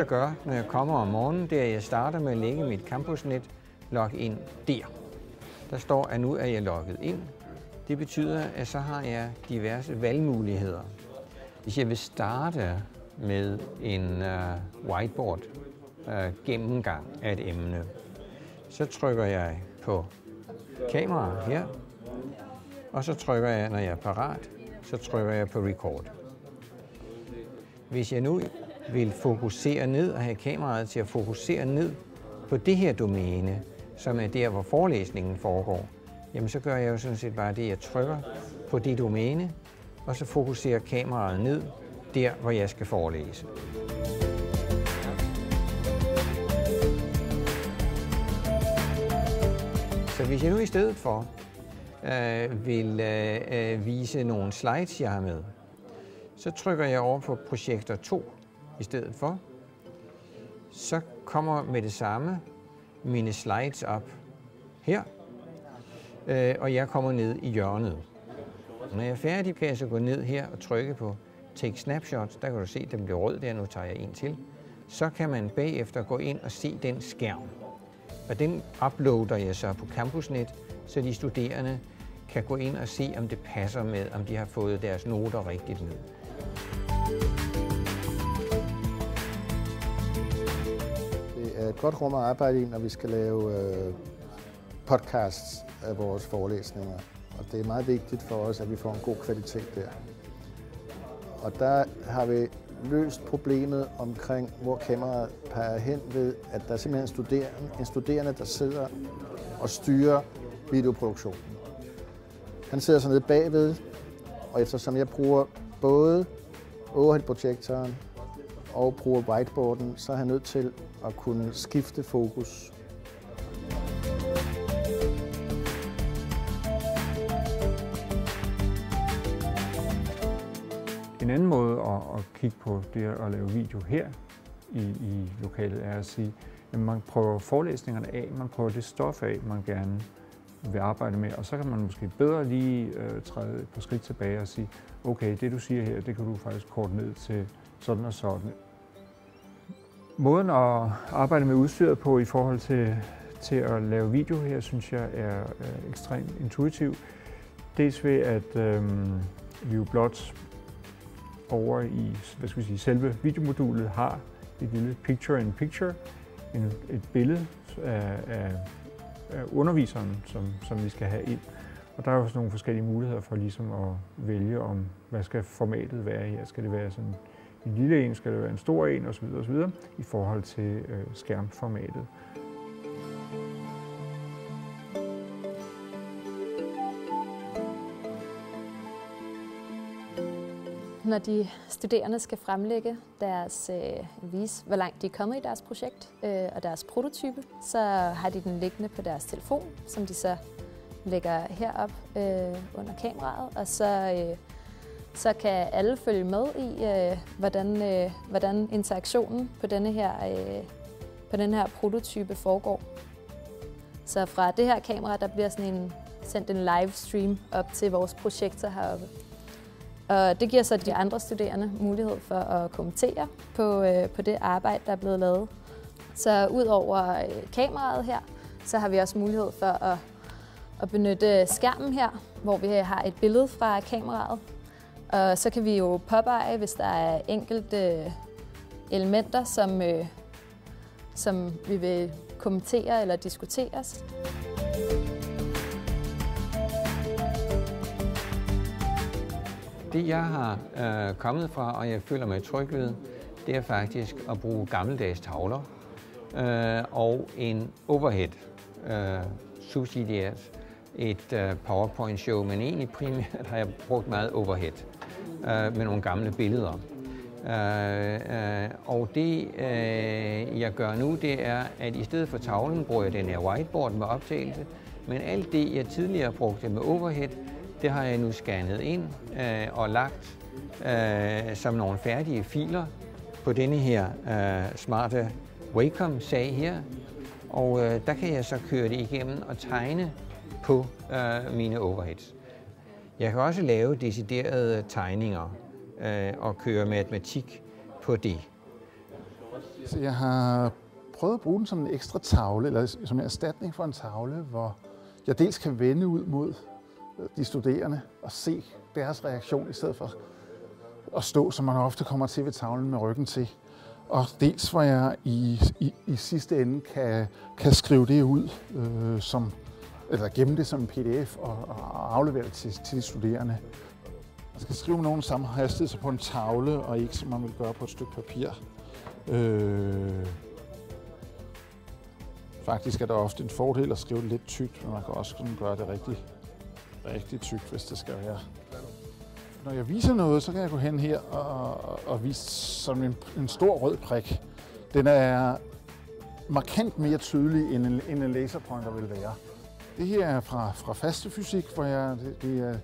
jeg gør, når jeg kommer om morgenen, det er, at jeg starter med at lægge mit campusnet login der. Der står, at nu er jeg logget ind. Det betyder, at så har jeg diverse valgmuligheder. Hvis jeg vil starte med en whiteboard gennemgang af et emne, så trykker jeg på kamera her, og så trykker jeg, når jeg er parat, så trykker jeg på record. Hvis jeg nu vil fokusere ned og have kameraet til at fokusere ned på det her domæne, som er der, hvor forelæsningen foregår, jamen så gør jeg jo sådan set bare det, jeg trykker på det domæne, og så fokuserer kameraet ned der, hvor jeg skal forelæse. Så hvis jeg nu i stedet for vil vise nogle slides, jeg har med, så trykker jeg over på projektor 2 i stedet for. Så kommer med det samme mine slides op her, og jeg kommer ned i hjørnet. Når jeg er færdig, kan jeg så gå ned her og trykke på Take Snapshots. Der kan du se, at den bliver rød der. Nu tager jeg en til. Så kan man bagefter gå ind og se den skærm. Og den uploader jeg så på Campusnet, så de studerende kan gå ind og se, om det passer med, om de har fået deres noter rigtigt ned. Det er et godt rum at arbejde i, når vi skal lave podcasts af vores forelæsninger. Og det er meget vigtigt for os, at vi får en god kvalitet der. Og der har vi løst problemet omkring, hvor kameraet peger hen ved, at der er simpelthen en studerende, der sidder og styrer videoproduktionen. Han sidder så nede bagved, og eftersom jeg bruger både overhead-projektoren og bruger whiteboarden, så er han nødt til at kunne skifte fokus. En anden måde at kigge på det at lave video her i lokalet er at sige, at man prøver forelæsningerne af, man prøver det stof af, man gerne vil arbejde med, og så kan man måske bedre lige træde et par skridt tilbage og sige, okay, det du siger her, det kan du faktisk korte ned til sådan og sådan. Måden at arbejde med udstyret på i forhold til at lave video her, synes jeg er ekstremt intuitiv. Dels ved, at vi jo blot over i selve videomodulet har et lille picture-in-picture, et billede af underviseren, som vi skal have ind. Og der er jo sådan nogle forskellige muligheder for ligesom at vælge om, hvad skal formatet være her. Skal det være sådan en lille en, skal det være en stor en osv. i forhold til skærmformatet. Når de studerende skal fremlægge vise, hvor langt de er kommet i deres projekt og deres prototype, så har de den liggende på deres telefon, som de så lægger herop under kameraet, og så kan alle følge med i, hvordan interaktionen på denne her prototype foregår. Så fra det her kamera, der bliver sendt en livestream op til vores projekter heroppe. Og det giver så de andre studerende mulighed for at kommentere på det arbejde, der er blevet lavet. Så ud over kameraet her, så har vi også mulighed for at benytte skærmen her, hvor vi har et billede fra kameraet. Og så kan vi jo påpege, hvis der er enkelte elementer, som vi vil kommentere eller diskuteres. Det, jeg har kommet fra, og jeg føler mig tryg ved, det er faktisk at bruge gammeldags tavler og en overhead subsidiært et PowerPoint-show, men egentlig primært har jeg brugt meget overhead med nogle gamle billeder. Og det, jeg gør nu, det er, at i stedet for tavlen bruger jeg den her whiteboard med optagelse, men alt det, jeg tidligere brugte med overhead, det har jeg nu scannet ind og lagt som nogle færdige filer på denne her smarte Wacom-sag her. Og der kan jeg så køre det igennem og tegne på mine overheads. Jeg kan også lave deciderede tegninger og køre matematik på det. Så jeg har prøvet at bruge den som en ekstra tavle, eller som en erstatning for en tavle, hvor jeg dels kan vende ud mod de studerende og se deres reaktion, i stedet for at stå, som man ofte kommer til ved tavlen med ryggen til. Og dels hvor jeg i sidste ende kan skrive det ud, eller gemme det som en pdf og aflevere det til de studerende. Man skal skrive med nogen samme hastighed på en tavle, og ikke som man vil gøre på et stykke papir. Faktisk er der ofte en fordel at skrive det lidt tykt, men man kan også gøre det rigtig tykt, hvis det skal være. Når jeg viser noget, så kan jeg gå hen her og vise som en stor rød prik. Den er markant mere tydelig, end en laserpointer vil være. Det her er fra fastefysik, hvor det er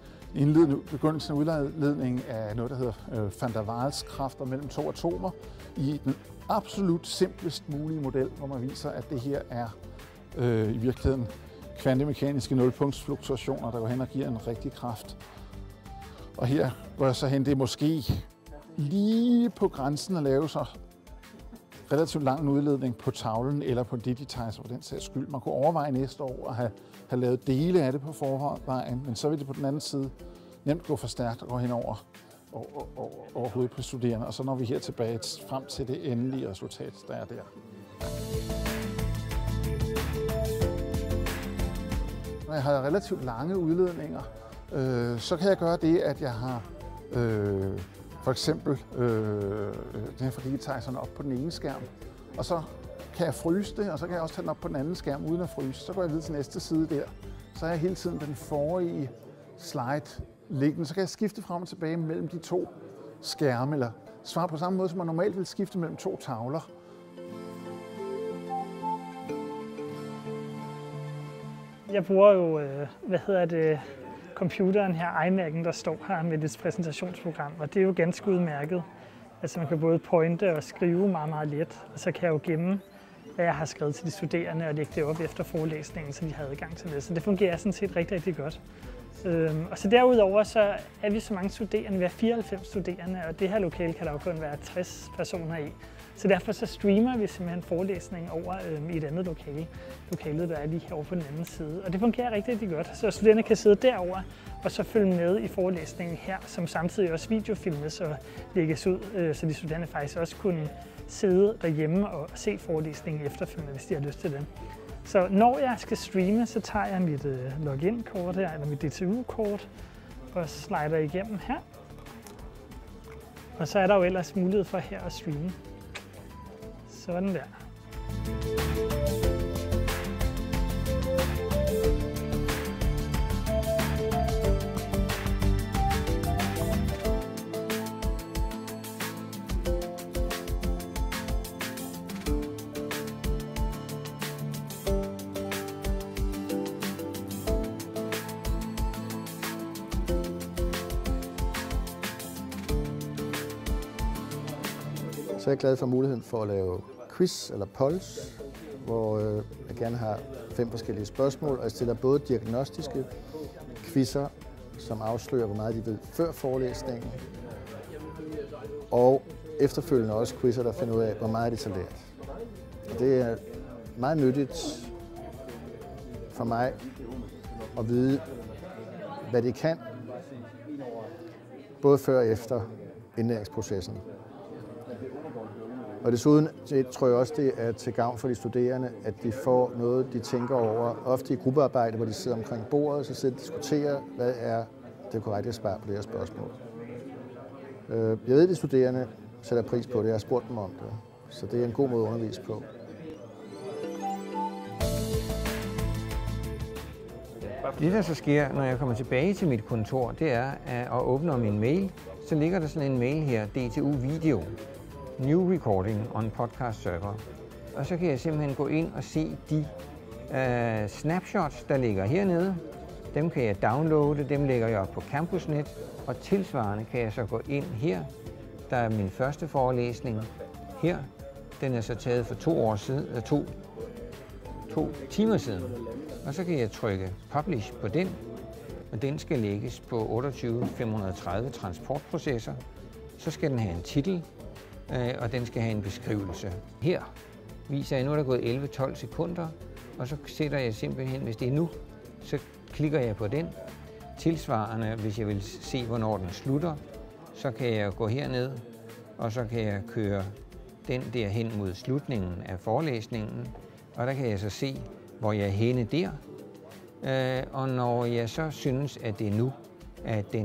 begyndelsen af udledning af noget, der hedder van der Waals kræfter mellem to atomer i den absolut simplest mulige model, hvor man viser, at det her er i virkeligheden kvantemekaniske nulpunktsfluktuationer, der går hen og giver en rigtig kraft. Og her går jeg så hen, det er måske lige på grænsen at lave så relativt lang en udledning på tavlen eller på Digitizer for den sags skyld. Man kunne overveje næste år at have lavet dele af det på forvejen, men så vil det på den anden side nemt gå for stærkt og gå hen over hovedet på studerende. Og så når vi her tilbage frem til det endelige resultat, der er der. Når jeg har relativt lange udledninger, så kan jeg gøre det, at jeg har for eksempel den her fra Digitizeren op på den ene skærm, og så kan jeg fryse det, og så kan jeg også tage den op på den anden skærm uden at fryse. Så går jeg videre til næste side der. Så har jeg hele tiden den forrige slide liggende. Så kan jeg skifte frem og tilbage mellem de to skærme, eller svare på samme måde, som man normalt vil skifte mellem to tavler. Jeg bruger jo, computeren her, iMac'en, der står her med dets præsentationsprogram, og det er jo ganske udmærket. Altså man kan både pointe og skrive meget, meget let, og så kan jeg jo gemme, hvad jeg har skrevet til de studerende, og lægge det op efter forelæsningen, så de har adgang til det. Så det fungerer sådan set rigtig, rigtig godt. Og så derudover så er vi så mange studerende, vi er 94 studerende, og det her lokale kan der jo kun være 60 personer i. Så derfor så streamer vi simpelthen forelæsningen over i et andet lokale. Lokalet, der er lige herovre på den anden side. Og det fungerer rigtig, rigtig godt. Så studerende kan sidde derover og så følge med i forelæsningen her, som samtidig også videofilmes og lægges ud, så de studerende faktisk også kunne sidde derhjemme og se forelæsningen efterfølgende, hvis de har lyst til det. Så når jeg skal streame, så tager jeg mit login-kort her, eller mit DTU-kort, og slider igennem her. Og så er der jo ellers mulighed for her at streame. Sådan der. Så er jeg glad for muligheden for at lave quiz eller polls, hvor jeg gerne har 5 forskellige spørgsmål, og jeg stiller både diagnostiske quizzer, som afslører, hvor meget de ved før forelæsningen, og efterfølgende også quizzer, der finder ud af, hvor meget de har lært. Og det er meget nyttigt for mig at vide, hvad de kan, både før og efter indlæringsprocessen. Og desuden tror jeg også, det er til gavn for de studerende, at de får noget, de tænker over. Ofte i gruppearbejde, hvor de sidder omkring bordet, så sidder de og diskuterer, hvad er det korrekte svar på det her spørgsmål. Jeg ved, at de studerende sætter pris på det. Jeg har spurgt dem om det. Så det er en god måde at undervise på. Det, der så sker, når jeg kommer tilbage til mit kontor, det er at åbne min mail. Så ligger der sådan en mail her, DTU Video. New recording on podcast server. Og så kan jeg simpelthen gå ind og se de snapshots, der ligger hernede. Dem kan jeg downloade, dem lægger jeg op på Campusnet. Og tilsvarende kan jeg så gå ind her. Der er min første forelæsning her. Den er så taget for 2 timer siden. Og så kan jeg trykke Publish på den. Og den skal lægges på 28530 transportprocesser. Så skal den have en titel. og den skal have en beskrivelse. Her viser jeg, nu er der gået 11-12 sekunder, og så sætter jeg simpelthen, hvis det er nu, så klikker jeg på den. Tilsvarende, hvis jeg vil se, hvornår den slutter, så kan jeg gå herned, og så kan jeg køre den der hen mod slutningen af forelæsningen, og der kan jeg så se, hvor jeg er henne der. Og når jeg så synes, at det er nu, at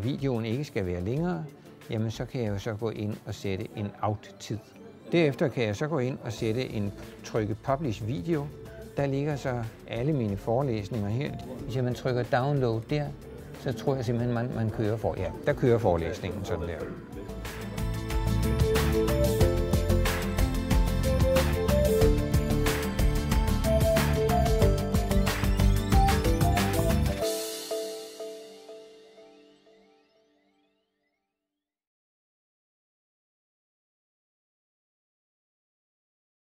videoen ikke skal være længere, jamen så kan jeg jo så gå ind og sætte en out-tid. Derefter kan jeg så gå ind og trykke Publish Video. Der ligger så alle mine forelæsninger her. Hvis man trykker Download der, så tror jeg simpelthen, man kører for. Ja, der kører forelæsningen sådan der.